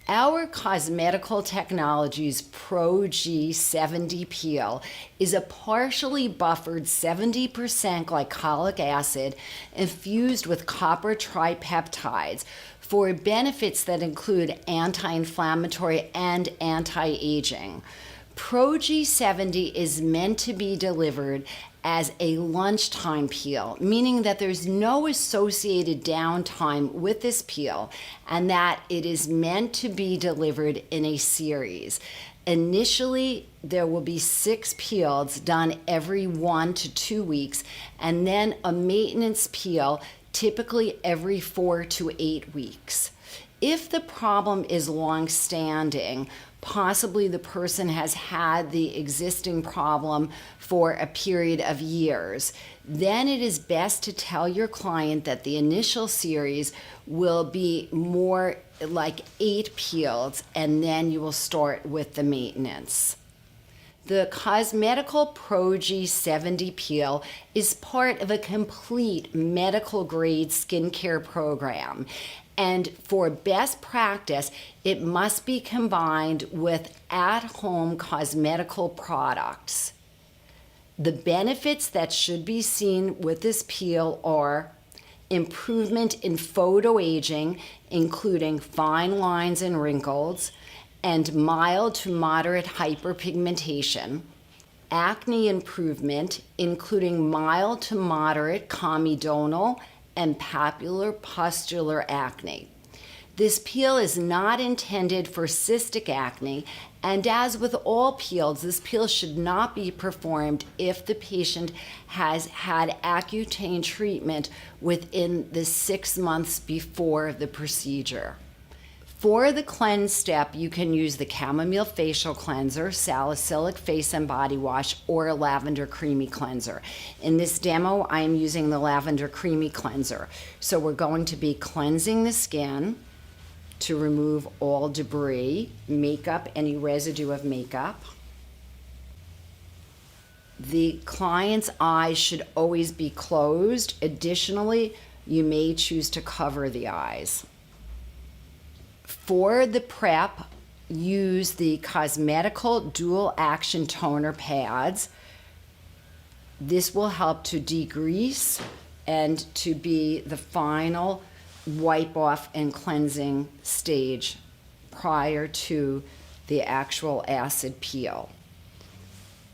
Our Cosmedical Technologies Pro G70 peel is a partially buffered 70% glycolic acid infused with copper tripeptides for benefits that include anti-inflammatory and anti-aging. Pro G70 is meant to be delivered as a lunchtime peel, meaning that there's no associated downtime with this peel and that it is meant to be delivered in a series. Initially, there will be 6 peels done every 1 to 2 weeks, and then a maintenance peel typically every 4 to 8 weeks. If the problem is long-standing, possibly the person has had the existing problem for a period of years, then it is best to tell your client that the initial series will be more like 8 peels, and then you will start with the maintenance. The Cosmedical Pro G70 peel is part of a complete medical-grade skincare program. And for best practice, it must be combined with at-home cosmetical products. The benefits that should be seen with this peel are improvement in photoaging, including fine lines and wrinkles, and mild to moderate hyperpigmentation, acne improvement, including mild to moderate comedonal and papular-pustular acne. This peel is not intended for cystic acne, and as with all peels, this peel should not be performed if the patient has had Accutane treatment within the 6 months before the procedure. For the cleanse step, you can use the chamomile facial cleanser, salicylic face and body wash, or a lavender creamy cleanser. In this demo, I am using the lavender creamy cleanser. So we're going to be cleansing the skin to remove all debris, makeup, any residue of makeup. The client's eyes should always be closed. Additionally, you may choose to cover the eyes. For the prep, use the Cosmedical Dual Action Toner Pads. This will help to degrease and to be the final wipe off and cleansing stage prior to the actual acid peel.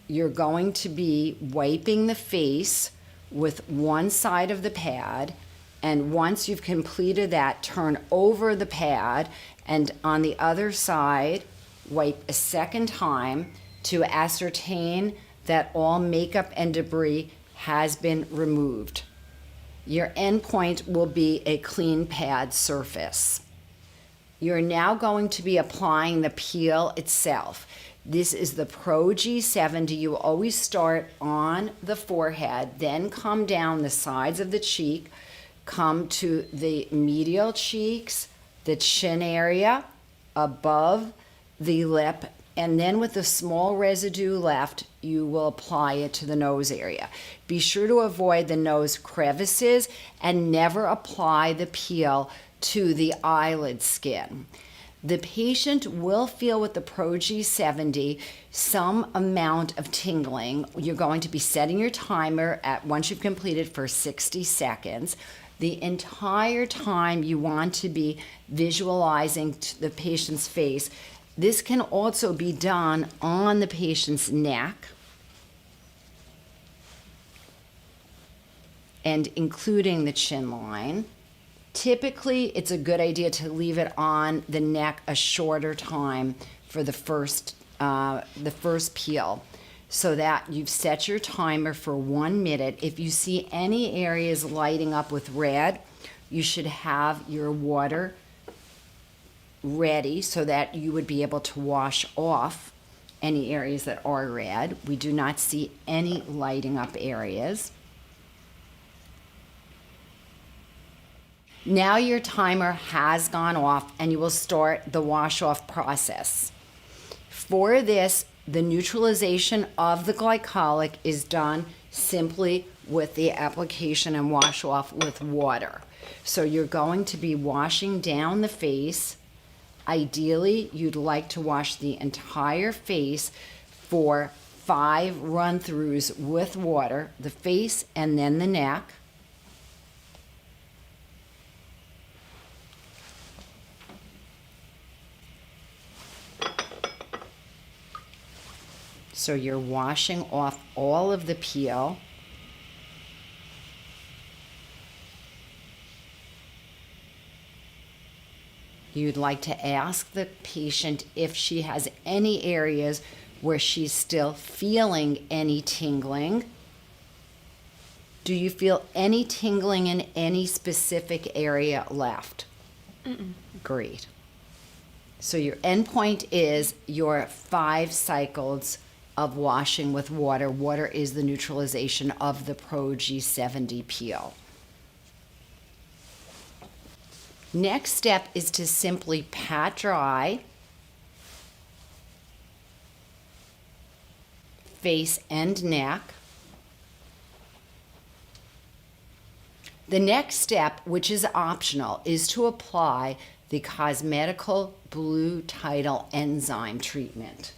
You're going to be wiping the face with one side of the pad, and once you've completed that, turn over the pad, and on the other side, wipe a second time to ascertain that all makeup and debris has been removed. Your endpoint will be a clean pad surface. You're now going to be applying the peel itself. This is the Pro G70. You always start on the forehead, then come down the sides of the cheek, come to the medial cheeks, the chin area, above the lip, and then with the small residue left, you will apply it to the nose area. Be sure to avoid the nose crevices and never apply the peel to the eyelid skin. The patient will feel with the Pro G70 some amount of tingling. You're going to be setting your timer at once you've completed for 60 seconds. The entire time you want to be visualizing the patient's face. This can also be done on the patient's neck and including the chin line. Typically, it's a good idea to leave it on the neck a shorter time for the first peel, so that you've set your timer for 1 minute. If you see any areas lighting up with red, you should have your water ready so that you would be able to wash off any areas that are red. We do not see any lighting up areas. Now your timer has gone off and you will start the wash off process. For this, the neutralization of the glycolic is done simply with the application and wash off with water. So you're going to be washing down the face Ideally, you'd like to wash the entire face for 5 run-throughs with water, the face and then the neck. So you're washing off all of the peel. You'd like to ask the patient if she has any areas where she's still feeling any tingling. Do you feel any tingling in any specific area left? Mm-mm. Great. So your endpoint is your 5 cycles of washing with water. Water is the neutralization of the Pro G70 peel. Next step is to simply pat dry face and neck. The next step, which is optional, is to apply the Cosmedical Blue Tidal enzyme treatment.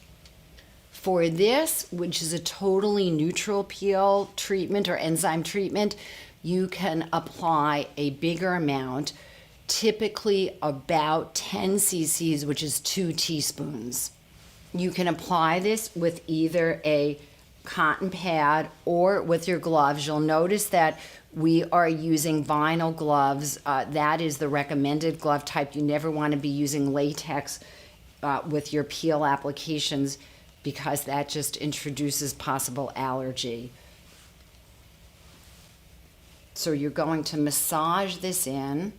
For this, which is a totally neutral peel treatment or enzyme treatment, you can apply a bigger amount, typically about 10 cc's, which is 2 teaspoons. You can apply this with either a cotton pad or with your gloves. You'll notice that we are using vinyl gloves. That is the recommended glove type. You never want to be using latex with your peel applications because that just introduces possible allergy. So you're going to massage this in,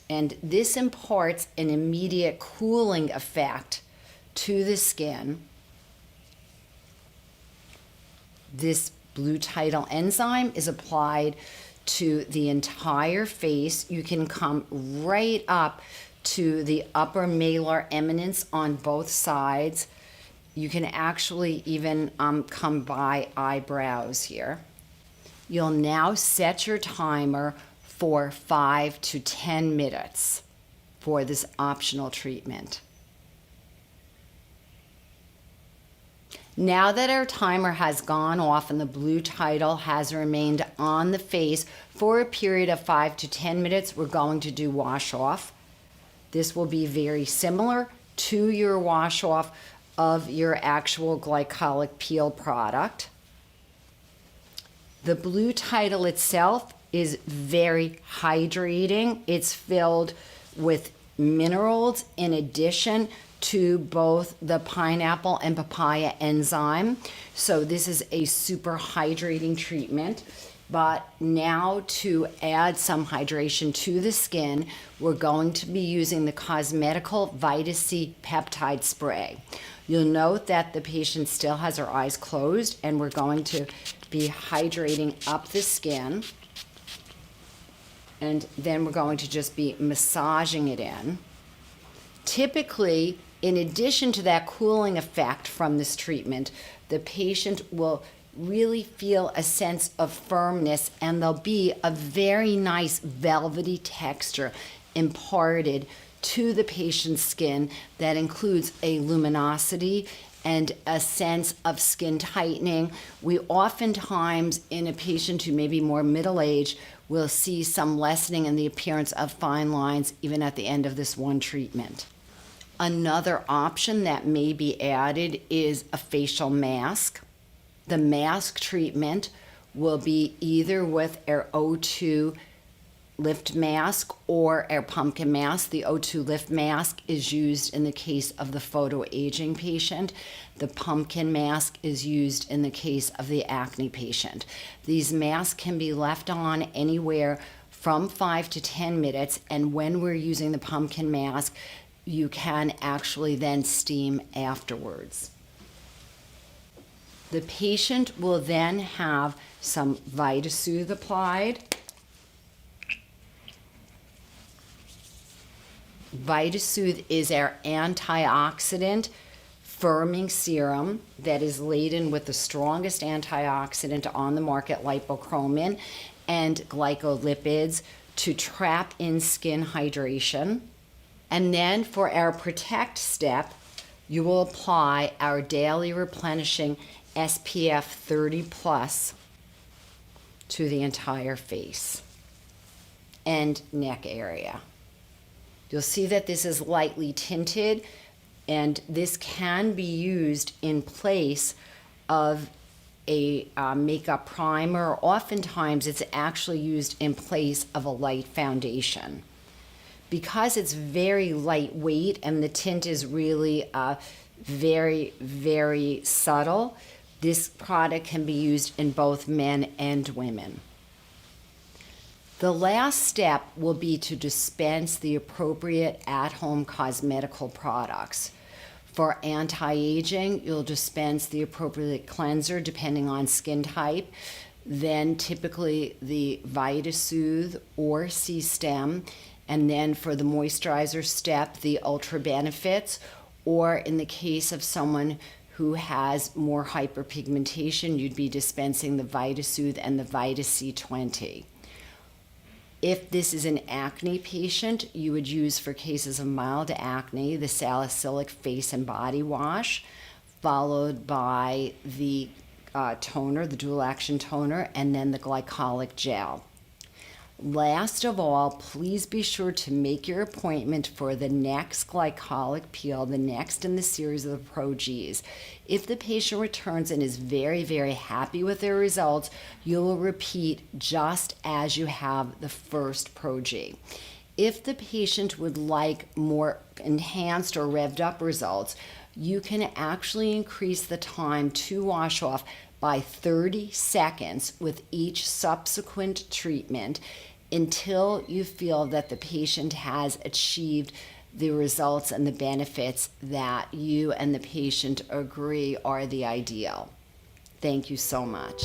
and this imparts an immediate cooling effect to the skin. This Blue Tidal enzyme is applied to the entire face. You can come right up to the upper malar eminence on both sides. You can actually even come by eyebrows here. You'll now set your timer for 5 to 10 minutes for this optional treatment. Now that our timer has gone off and the Blue Tidal has remained on the face for a period of 5 to 10 minutes, we're going to do wash off. This will be very similar to your wash off of your actual glycolic peel product. The Blue Tidal itself is very hydrating. It's filled with minerals in addition to both the pineapple and papaya enzyme. So this is a super hydrating treatment. But now to add some hydration to the skin, we're going to be using the Cosmedical Vita C Peptide Spray. You'll note that the patient still has her eyes closed, and we're going to be hydrating up the skin. And then we're going to just be massaging it in. Typically, in addition to that cooling effect from this treatment, the patient will really feel a sense of firmness, and there'll be a very nice velvety texture imparted to the patient's skin that includes a luminosity and a sense of skin tightening. We oftentimes, in a patient who may be more middle-aged, will see some lessening in the appearance of fine lines even at the end of this one treatment. Another option that may be added is a facial mask. The mask treatment will be either with our O2 lift mask or our pumpkin mask. The O2 lift mask is used in the case of the photoaging patient. The pumpkin mask is used in the case of the acne patient. These masks can be left on anywhere from 5 to 10 minutes, and when we're using the pumpkin mask, you can actually then steam afterwards. The patient will then have some VitaSoothe applied. VitaSoothe is our antioxidant firming serum that is laden with the strongest antioxidant on the market, lipochromin, and glycolipids to trap in skin hydration. And then for our protect step, you will apply our daily replenishing SPF 30 plus to the entire face and neck area. You'll see that this is lightly tinted, and this can be used in place of a makeup primer. Oftentimes it's actually used in place of a light foundation. Because it's very lightweight and the tint is really very, very subtle, this product can be used in both men and women. The last step will be to dispense the appropriate at-home cosmetical products. For anti-aging, you'll dispense the appropriate cleanser depending on skin type, then typically the VitaSoothe or C-Stem, and then for the moisturizer step, the Ultra Benefits, or in the case of someone who has more hyperpigmentation, you'd be dispensing the VitaSoothe and the Vita C20. If this is an acne patient, you would use, for cases of mild acne, the salicylic face and body wash, followed by the toner, the dual action toner, and then the glycolic gel. Last of all, please be sure to make your appointment for the next glycolic peel, the next in the series of the Pro Gs. If the patient returns and is very, very happy with their results, you will repeat just as you have the first Pro G. If the patient would like more enhanced or revved up results, you can actually increase the time to wash off by 30 seconds with each subsequent treatment until you feel that the patient has achieved the results and the benefits that you and the patient agree are the ideal. Thank you so much.